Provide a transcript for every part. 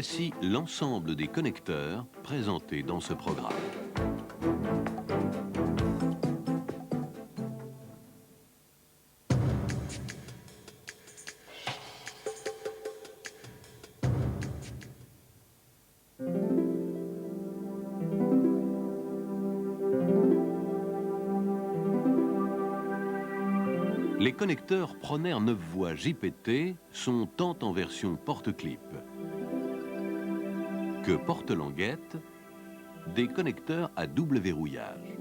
Voici l'ensemble des connecteurs présentés dans ce programme. Les connecteurs Proner 9 voies JPT sont tant en version porte-clip que porte-languette, des connecteurs à double verrouillage.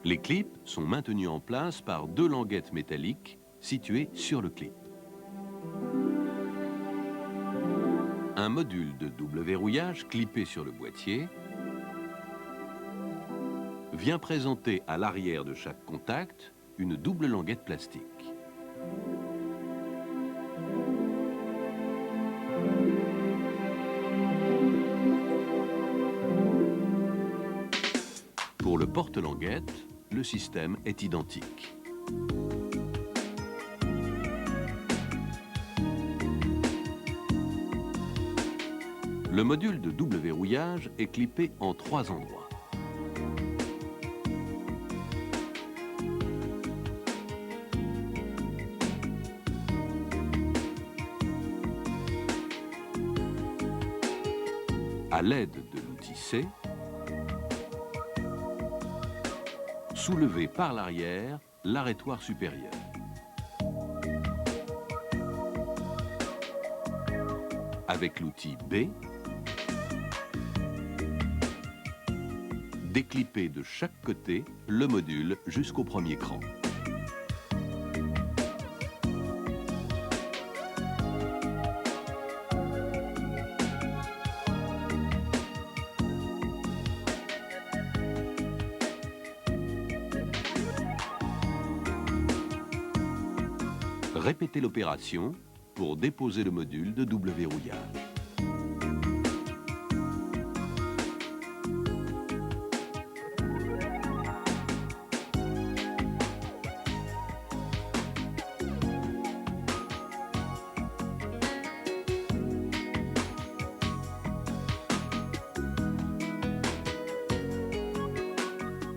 Les clips sont maintenus en place par deux languettes métalliques situées sur le clip. Un module de double verrouillage clippé sur le boîtier vient présenter à l'arrière de chaque contact une double languette plastique. Pour le porte-languette, le système est identique. Le module de double verrouillage est clippé en 3 endroits. À l'aide de l'outil C, soulevez par l'arrière l'arrêtoir supérieur. Avec l'outil B, déclippez de chaque côté le module jusqu'au premier cran. Répétez l'opération pour déposer le module de double verrouillage.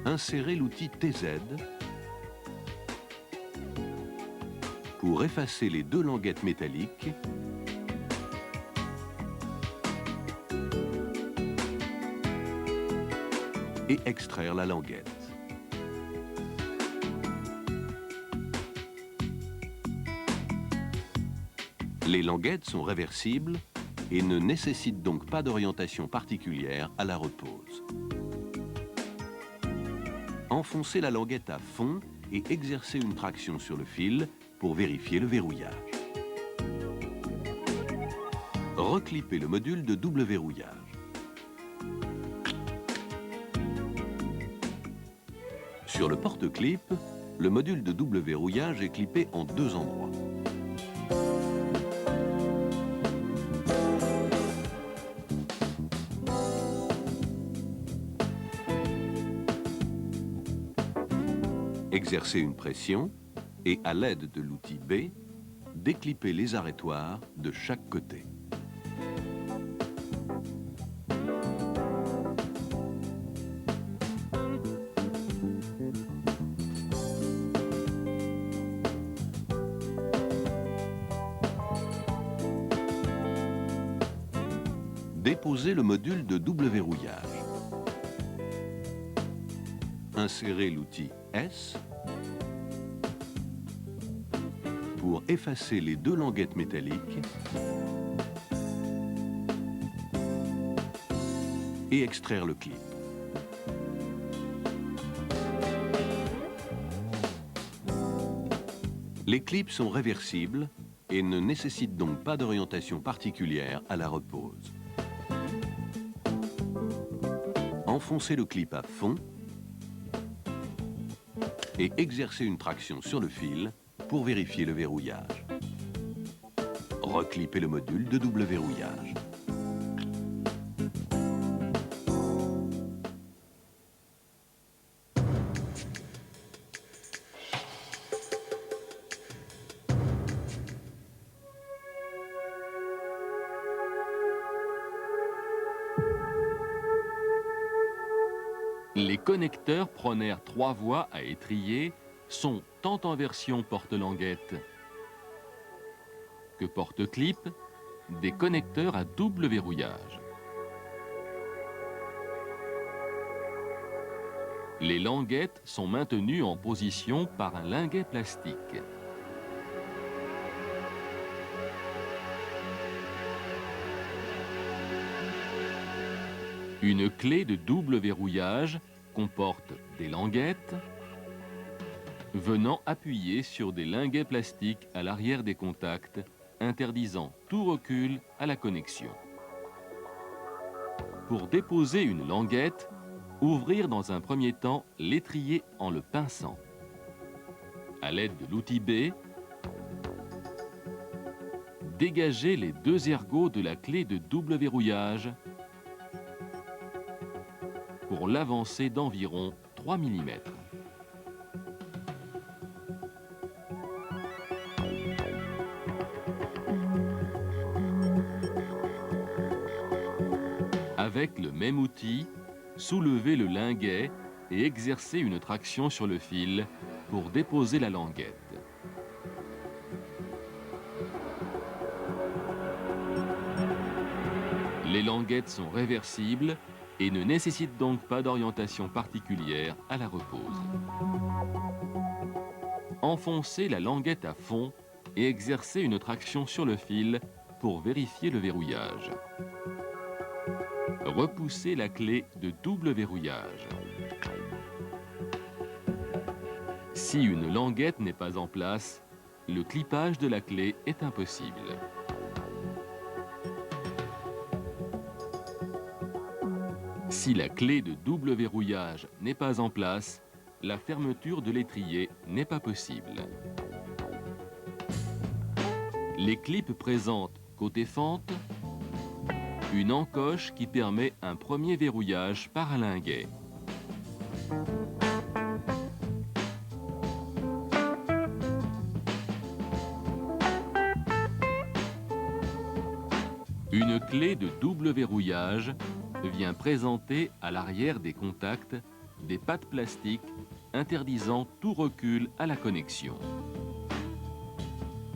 Insérez l'outil TZ pour effacer les deux languettes métalliques et extraire la languette. Les languettes sont réversibles et ne nécessitent donc pas d'orientation particulière à la repose. Enfoncez la languette à fond et exercez une traction sur le fil pour vérifier le verrouillage. Reclippez le module de double verrouillage. Sur le porte-clip, le module de double verrouillage est clippé en 2 endroits. Exercez une pression et à l'aide de l'outil B, déclippez les arrêtoirs de chaque côté. Déposez le module de double verrouillage. Insérez l'outil S pour effacer les deux languettes métalliques et extraire le clip. Les clips sont réversibles et ne nécessitent donc pas d'orientation particulière à la repose. Enfoncez le clip à fond et exercez une traction sur le fil pour vérifier le verrouillage. Reclippez le module de double verrouillage. Les connecteurs Proner 3 voies à étrier sont tant en version porte-languette que porte-clip, des connecteurs à double verrouillage. Les languettes sont maintenues en position par un linguet plastique. Une clé de double verrouillage comporte des languettes venant appuyer sur des linguets plastiques à l'arrière des contacts, interdisant tout recul à la connexion. Pour déposer une languette, ouvrir dans un premier temps l'étrier en le pinçant. À l'aide de l'outil B, dégager les deux ergots de la clé de double verrouillage pour l'avancer d'environ 3 mm. Avec le même outil, soulevez le linguet et exercez une traction sur le fil pour déposer la languette. Les languettes sont réversibles et ne nécessitent donc pas d'orientation particulière à la repose. Enfoncez la languette à fond et exercez une traction sur le fil pour vérifier le verrouillage. Repoussez la clé de double verrouillage. Si une languette n'est pas en place, le clipage de la clé est impossible. Si la clé de double verrouillage n'est pas en place, la fermeture de l'étrier n'est pas possible. Les clips présentent, côté fente, une encoche qui permet un premier verrouillage par un linguet. Une clé de double verrouillage vient présenter à l'arrière des contacts des pattes plastiques interdisant tout recul à la connexion.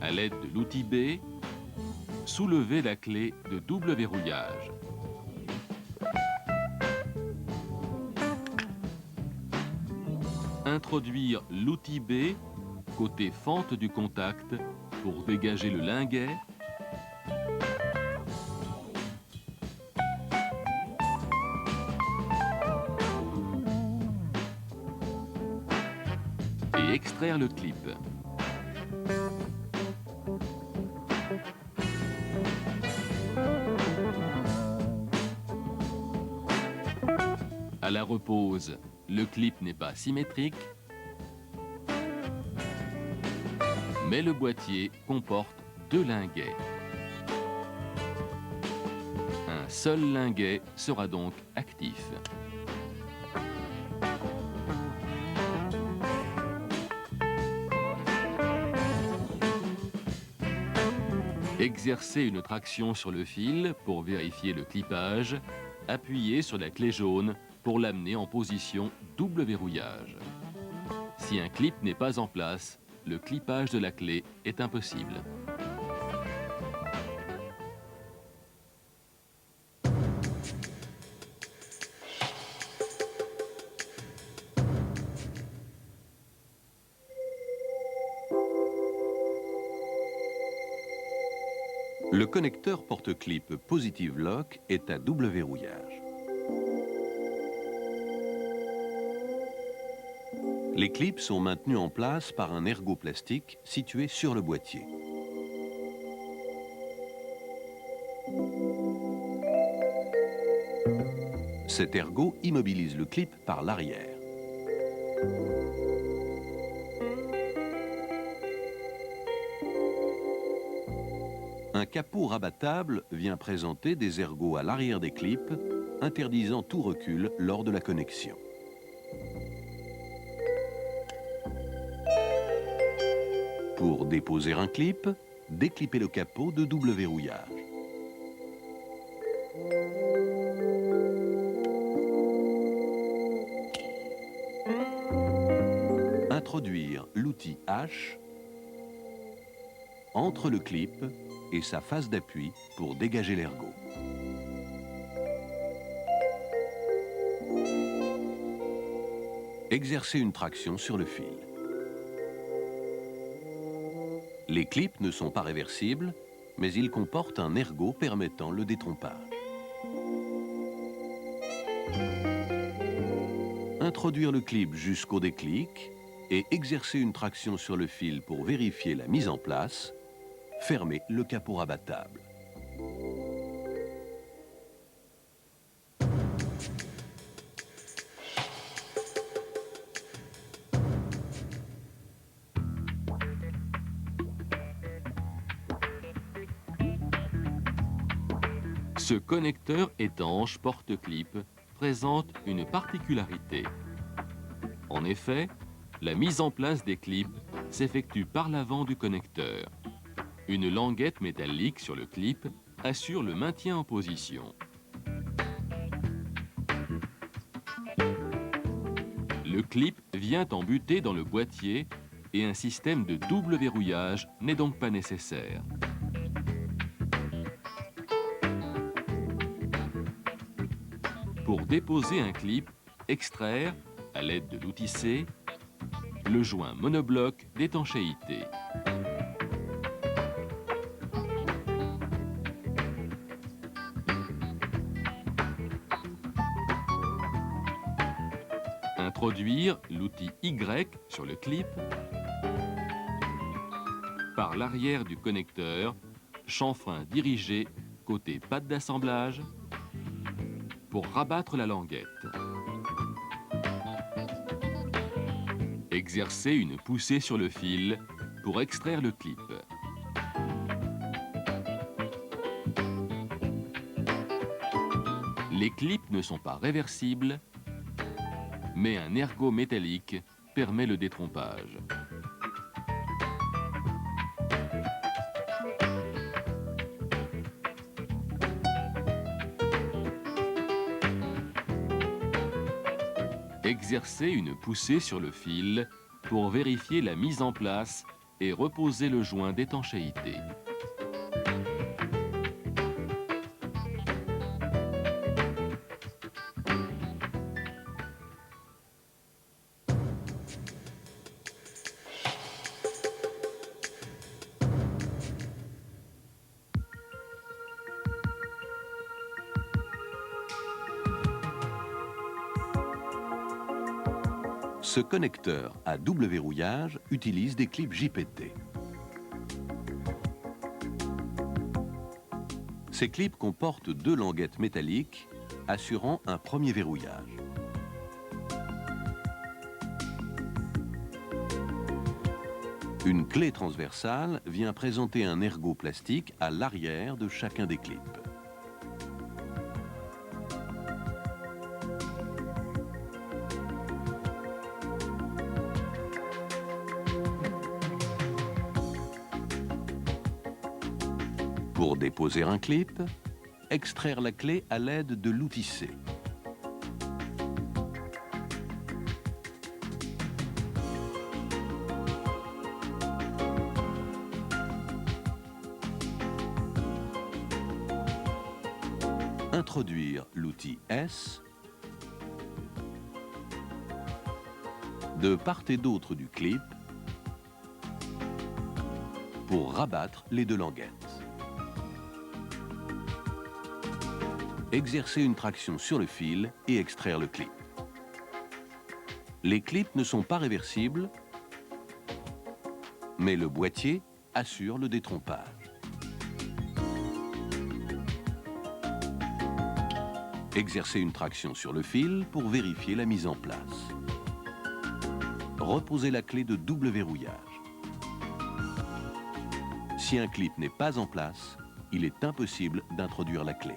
À l'aide de l'outil B, soulevez la clé de double verrouillage. Introduire l'outil B côté fente du contact pour dégager le linguet. Et extraire le clip. À la repose, le clip n'est pas symétrique, mais le boîtier comporte deux linguets. Un seul linguet sera donc actif. Exercez une traction sur le fil pour vérifier le clipage. Appuyez sur la clé jaune pour l'amener en position double verrouillage. Si un clip n'est pas en place, le clipage de la clé est impossible. Le connecteur porte-clip Positive Lock est à double verrouillage. Les clips sont maintenus en place par un ergot plastique situé sur le boîtier. Cet ergot immobilise le clip par l'arrière. Un capot rabattable vient présenter des ergots à l'arrière des clips, interdisant tout recul lors de la connexion. Pour déposer un clip, déclipez le capot de double verrouillage. introduire l'outil H entre le clip et sa face d'appui pour dégager l'ergot. Exercer une traction sur le fil. Les clips ne sont pas réversibles, mais ils comportent un ergot permettant le détrompage. Introduire le clip jusqu'au déclic et exercer une traction sur le fil pour vérifier la mise en place. Fermer le capot rabattable. Ce connecteur étanche porte-clip présente une particularité. En effet, la mise en place des clips s'effectue par l'avant du connecteur. Une languette métallique sur le clip assure le maintien en position. Le clip vient embuté dans le boîtier et un système de double verrouillage n'est donc pas nécessaire. Pour déposer un clip, extraire, à l'aide de l'outil C, le joint monobloc d'étanchéité. Introduire l'outil Y sur le clip. Par l'arrière du connecteur, chanfrein dirigé côté patte d'assemblage pour rabattre la languette. Exercer une poussée sur le fil pour extraire le clip. Les clips ne sont pas réversibles, mais un ergot métallique permet le détrompage. Exercer une poussée sur le fil pour vérifier la mise en place et reposer le joint d'étanchéité. Ce connecteur à double verrouillage utilise des clips JPT. Ces clips comportent deux languettes métalliques assurant un premier verrouillage. Une clé transversale vient présenter un ergot plastique à l'arrière de chacun des clips. Pour déposer un clip, extraire la clé à l'aide de l'outil C. Introduire l'outil S de part et d'autre du clip pour rabattre les deux languettes. Exercer une traction sur le fil et extraire le clip. Les clips ne sont pas réversibles, mais le boîtier assure le détrompage. Exercer une traction sur le fil pour vérifier la mise en place. Reposer la clé de double verrouillage. Si un clip n'est pas en place, il est impossible d'introduire la clé.